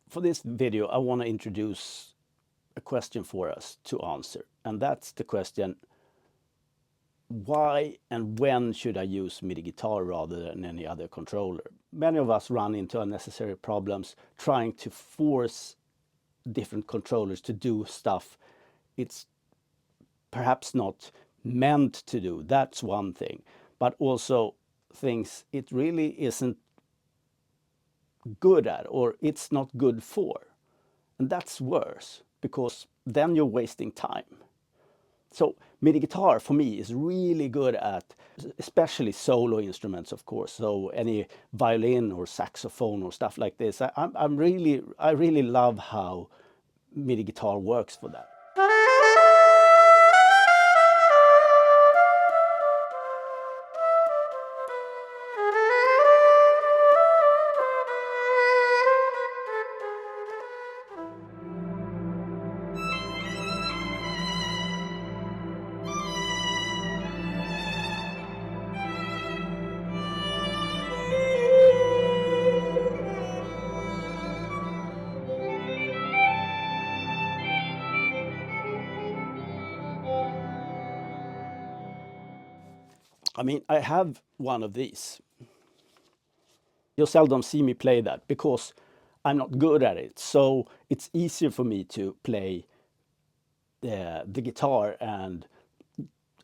For this video, I want to introduce a question for us to answer, and that's the question: why and when should I use MIDI guitar rather than any other controller? Many of us run into unnecessary problems trying to force different controllers to do stuff it's perhaps not meant to do. That's one thing, but also things it really isn't good at, or it's not good for. And that's worse, because then you're wasting time. So MIDI guitar for me is really good at especially solo instruments, of course. So any violin or saxophone or stuff like this. I really love how MIDI guitar works for that. I mean, I have one of these. You'll seldom see me play that because I'm not good at it. So it's easier for me to play the guitar and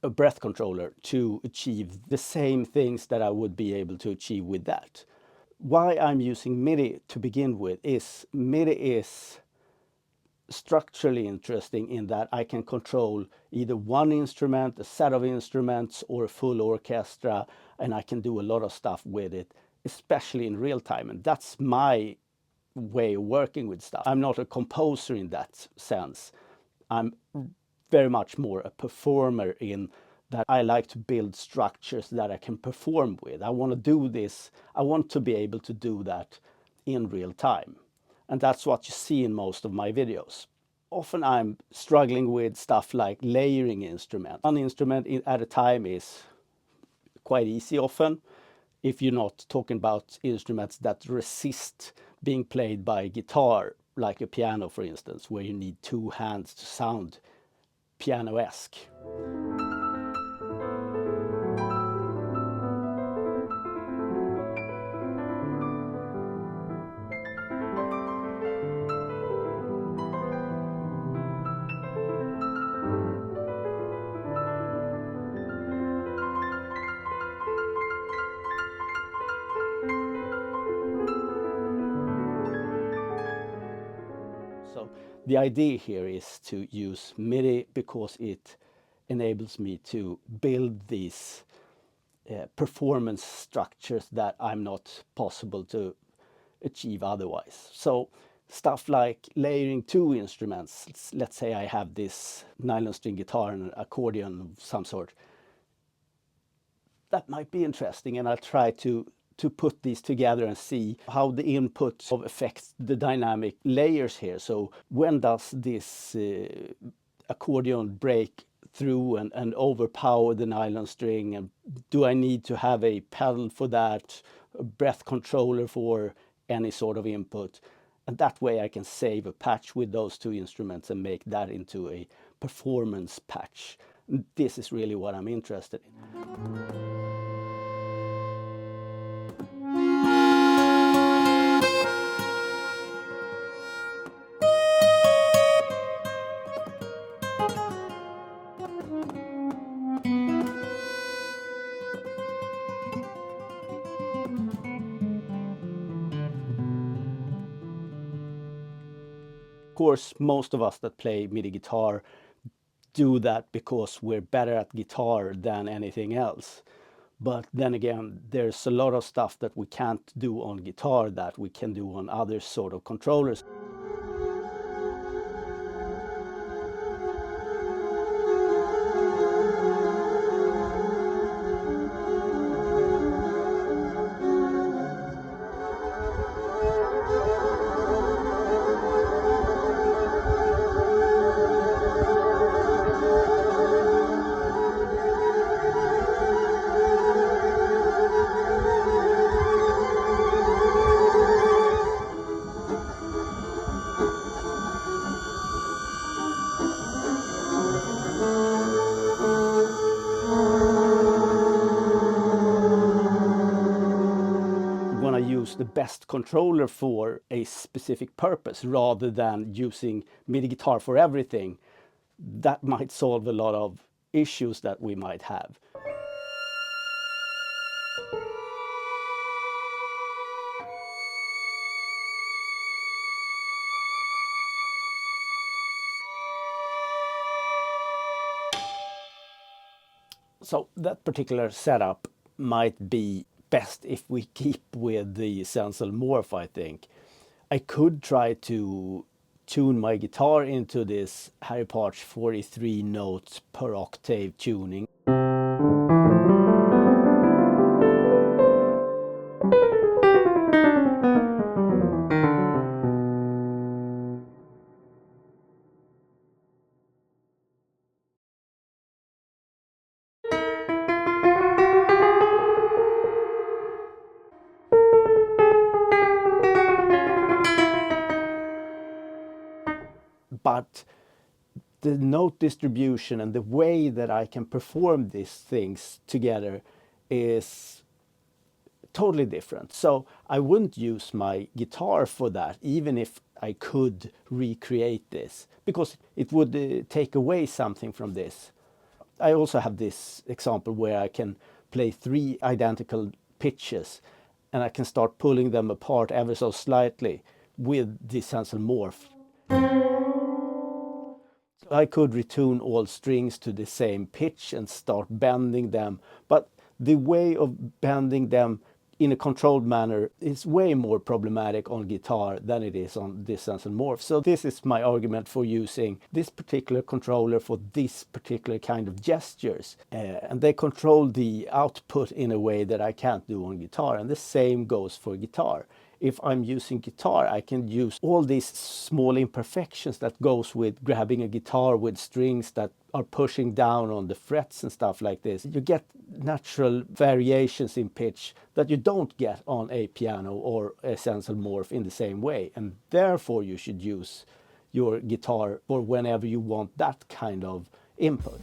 a breath controller to achieve the same things that I would be able to achieve with that. Why I'm using MIDI to begin with is MIDI is structurally interesting in that I can control either one instrument, a set of instruments, or a full orchestra, and I can do a lot of stuff with it, especially in real time. And that's my way of working with stuff. I'm not a composer in that sense. I'm very much more a performer in that I like to build structures that I can perform with. I want to do this. I want to be able to do that in real time. And that's what you see in most of my videos. Often I'm struggling with stuff like layering instruments. One instrument at a time is quite easy often, if you're not talking about instruments that resist being played by guitar, like a piano, for instance, where you need two hands to sound piano-esque. So the idea here is to use MIDI because it enables me to build these performance structures that I'm not possible to achieve otherwise. So stuff like layering two instruments. Let's say I have this nylon string guitar and an accordion of some sort. That might be interesting, and I'll try to put these together and see how the input affects the dynamic layers here. So when does this accordion break through and overpower the nylon string, and do I need to have a pedal for that, a breath controller for any sort of input? And that way I can save a patch with those two instruments and make that into a performance patch. This is really what I'm interested in. Of course, most of us that play MIDI guitar do that because we're better at guitar than anything else. But then again, there's a lot of stuff that we can't do on guitar that we can do on other sort of controllers. choose the best controller for a specific purpose rather than using MIDI guitar for everything, that might solve a lot of issues that we might have. So that particular setup might be best if we keep with the Sensel Morph, I think. I could try to tune my guitar into this Harry Partch 43 notes per octave tuning. But the note distribution and the way that I can perform these things together is totally different. So I wouldn't use my guitar for that, even if I could recreate this, because it would take away something from this. I also have this example where I can play 3 identical pitches and I can start pulling them apart ever so slightly with the Sensel Morph. I could retune all strings to the same pitch and start bending them, but the way of bending them in a controlled manner is way more problematic on guitar than it is on this Sensel Morph. So this is my argument for using this particular controller for this particular kind of gestures. And they control the output in a way that I can't do on guitar, and the same goes for guitar. If I'm using guitar, I can use all these small imperfections that goes with grabbing a guitar with strings that are pushing down on the frets and stuff like this. You get natural variations in pitch that you don't get on a piano or a Sensel Morph in the same way. And therefore you should use your guitar for whenever you want that kind of input.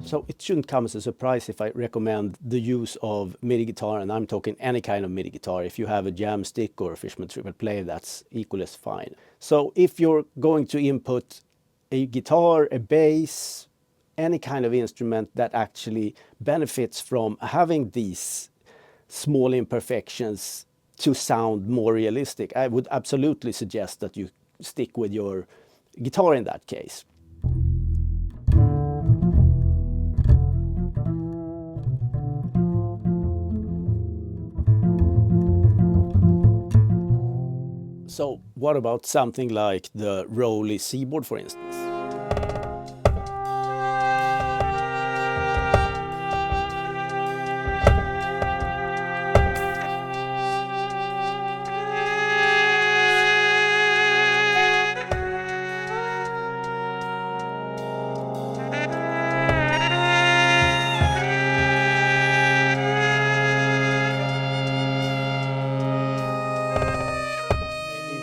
So it shouldn't come as a surprise if I recommend the use of MIDI guitar, and I'm talking any kind of MIDI guitar. If you have a jam stick or a Fishman triple play, that's equally as fine. So if you're going to input a guitar, a bass, any kind of instrument that actually benefits from having these small imperfections to sound more realistic, I would absolutely suggest that you stick with your guitar in that case. So what about something like the Roley Seaboard, for instance?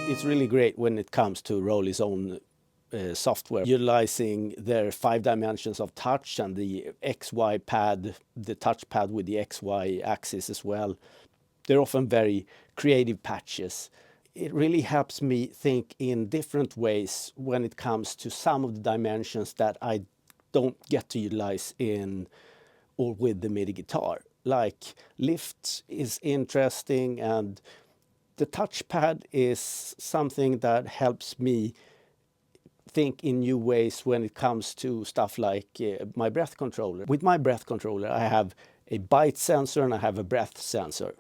It's really great when it comes to Roley's own software, utilizing their 5 dimensions of touch and the XY pad, the touch pad with the XY axis as well. They're often very creative patches. It really helps me think in different ways when it comes to some of the dimensions that I don't get to utilize in or with the MIDI guitar. Like lift is interesting, and the touchpad is something that helps me think in new ways when it comes to stuff like my breath controller. With my breath controller, I have a bite sensor and I have a breath sensor.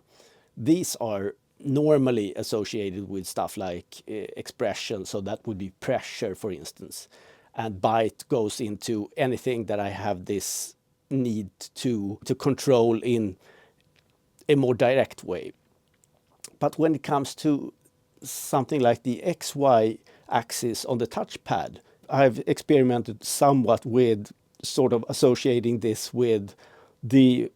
These are normally associated with stuff like expression, so that would be pressure, for instance. And bite goes into anything that I have this need to control in a more direct way. But when it comes to something like the XY axis on the touchpad, I've experimented somewhat with sort of associating this with the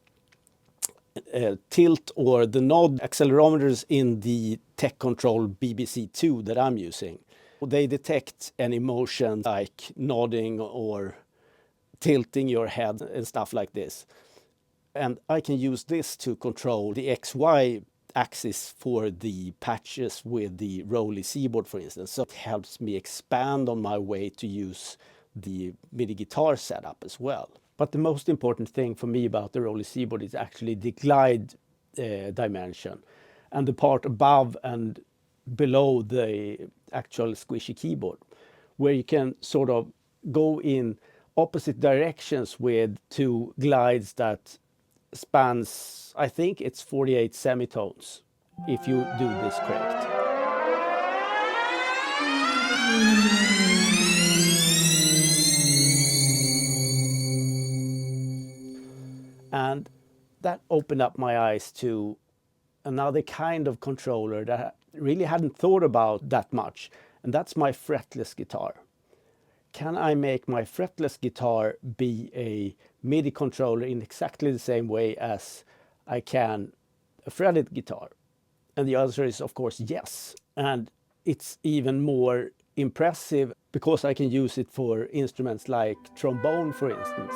tilt or the nod accelerometers in the Tech Control BBC2 that I'm using. They detect any motion like nodding or tilting your head and stuff like this. And I can use this to control the XY axis for the patches with the Rolly keyboard, for instance. So it helps me expand on my way to use the MIDI guitar setup as well. But the most important thing for me about the Rolly keyboard is actually the glide dimension and the part above and below the actual squishy keyboard, where you can sort of go in opposite directions with two glides that spans, I think it's 48 semitones, if you do this correct. And that opened up my eyes to another kind of controller that I really hadn't thought about that much, and that's my fretless guitar. Can I make my fretless guitar be a MIDI controller in exactly the same way as I can a fretted guitar? And the answer is, of course, yes. And it's even more impressive because I can use it for instruments like trombone, for instance.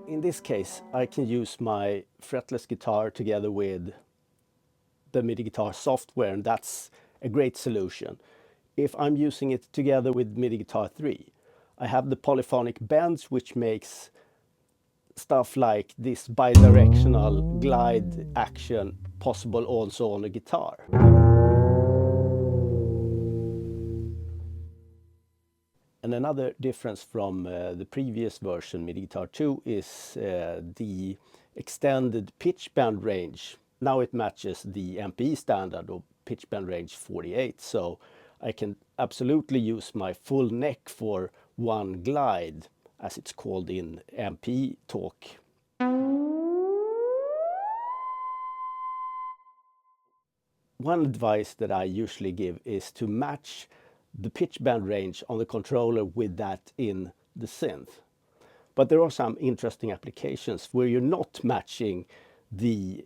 In this case, I can use my fretless guitar together with the MIDI Guitar software, and that's a great solution. If I'm using it together with MIDI Guitar 3, I have the polyphonic bends, which makes stuff like this bidirectional glide action possible also on a guitar. And another difference from the previous version, MIDI Guitar 2, is the extended pitch bend range. Now it matches the MPE standard of pitch bend range 48, so I can absolutely use my full neck for one glide, as it's called in MPE talk. One advice that I usually give is to match the pitch bend range on the controller with that in the synth. But there are some interesting applications where you're not matching the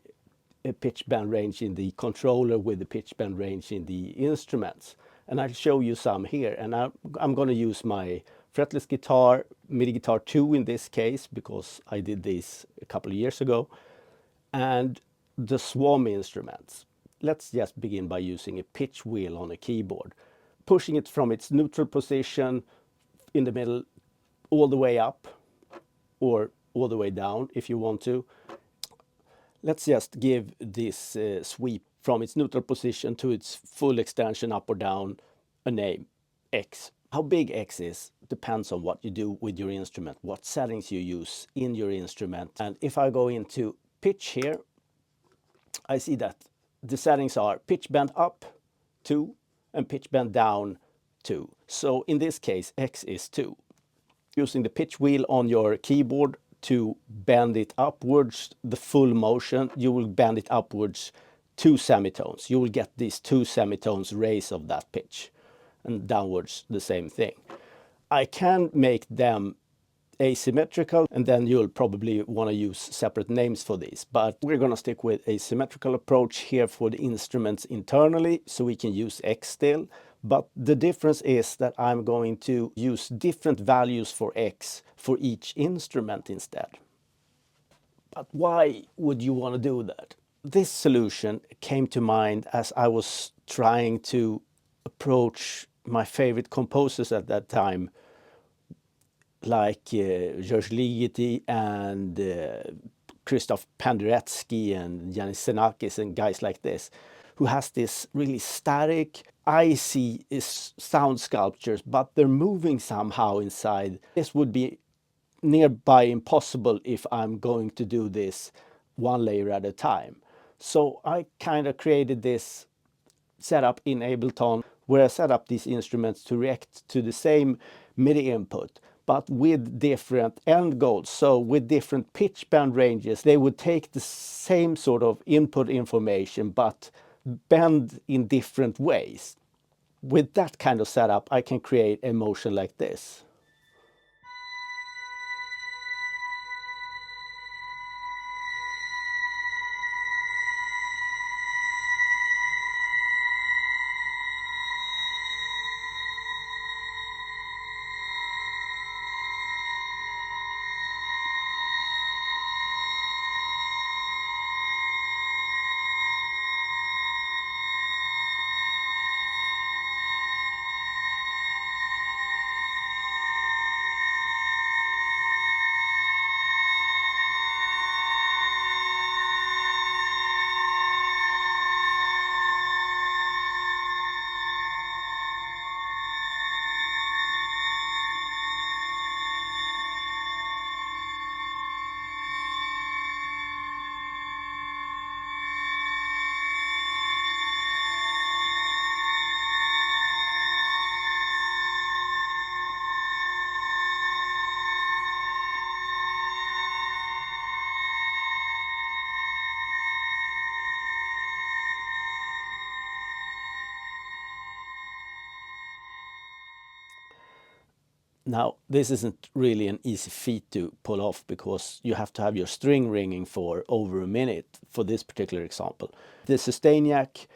pitch bend range in the controller with the pitch bend range in the instruments. And I'll show you some here. And I'm going to use my fretless guitar, MIDI Guitar 2 in this case, because I did this a couple of years ago, and the Swam instruments. Let's just begin by using a pitch wheel on a keyboard, pushing it from its neutral position in the middle all the way up, or all the way down if you want to. Let's just give this sweep from its neutral position to its full extension up or down a name, X. How big X is depends on what you do with your instrument, what settings you use in your instrument. And if I go into pitch here, I see that the settings are pitch bend up 2 and pitch bend down 2. So in this case, X is 2. Using the pitch wheel on your keyboard to bend it upwards, the full motion, you will bend it upwards 2 semitones. You will get these 2 semitones raise of that pitch, and downwards the same thing. I can make them asymmetrical, and then you'll probably want to use separate names for these, but we're going to stick with a symmetrical approach here for the instruments internally, so we can use X still. But the difference is that I'm going to use different values for X for each instrument instead. But why would you want to do that? This solution came to mind as I was trying to approach my favorite composers at that time, like George Ligeti and Krzysztof Penderecki and Yanis Xenakis and guys like this, who has this really static, icy sound sculptures, but they're moving somehow inside. This would be nearby impossible if I'm going to do this one layer at a time. So I kind of created this setup in Ableton where I set up these instruments to react to the same MIDI input, but with different end goals. So with different pitch bend ranges, they would take the same sort of input information, but bend in different ways. With that kind of setup, I can create a motion like this. Now, this isn't really an easy feat to pull off because you have to have your string ringing for over a minute for this particular example. The sustain jack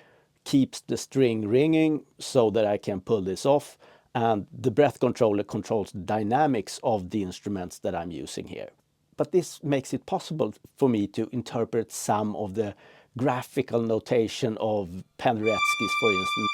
keeps the string ringing so that I can pull this off, and the breath controller controls the dynamics of the instruments that I'm using here. But this makes it possible for me to interpret some of the graphical notation of Penderecki's, for instance.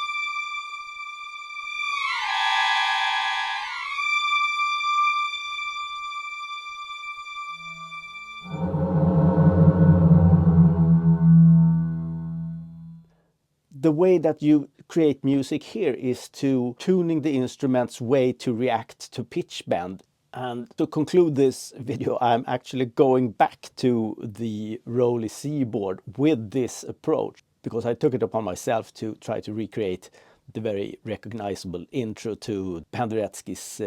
The way that you create music here is to tuning the instrument's way to react to pitch bend. And to conclude this video, I'm actually going back to the LoFiLeif board with this approach, because I took it upon myself to try to recreate the very recognizable intro to Penderecki's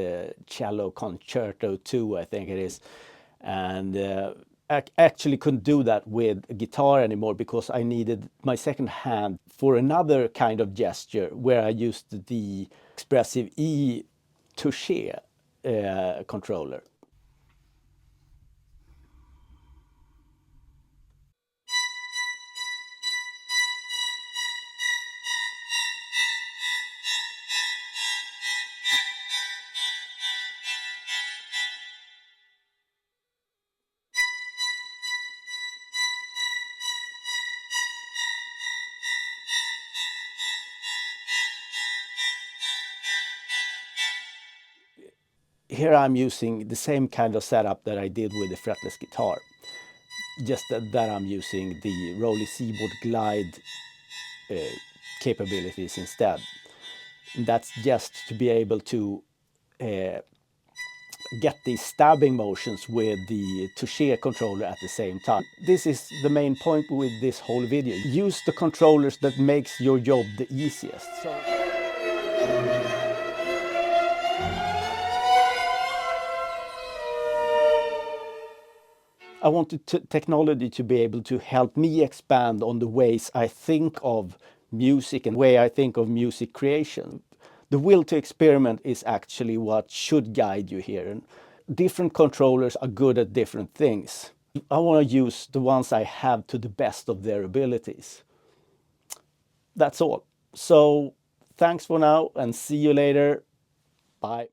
Cello Concerto 2, I think it is. And I actually couldn't do that with a guitar anymore because I needed my second hand for another kind of gesture where I used the expressive E touche controller. Here I'm using the same kind of setup that I did with the fretless guitar, just that I'm using the LoFiLeif board glide capabilities instead. And that's just to be able to get these stabbing motions with the touche controller at the same time. This is the main point with this whole video. Use the controllers that makes your job the easiest. I wanted technology to be able to help me expand on the ways I think of music and the way I think of music creation. The will to experiment is actually what should guide you here. And different controllers are good at different things. I want to use the ones I have to the best of their abilities. That's all. So thanks for now and see you later. Bye.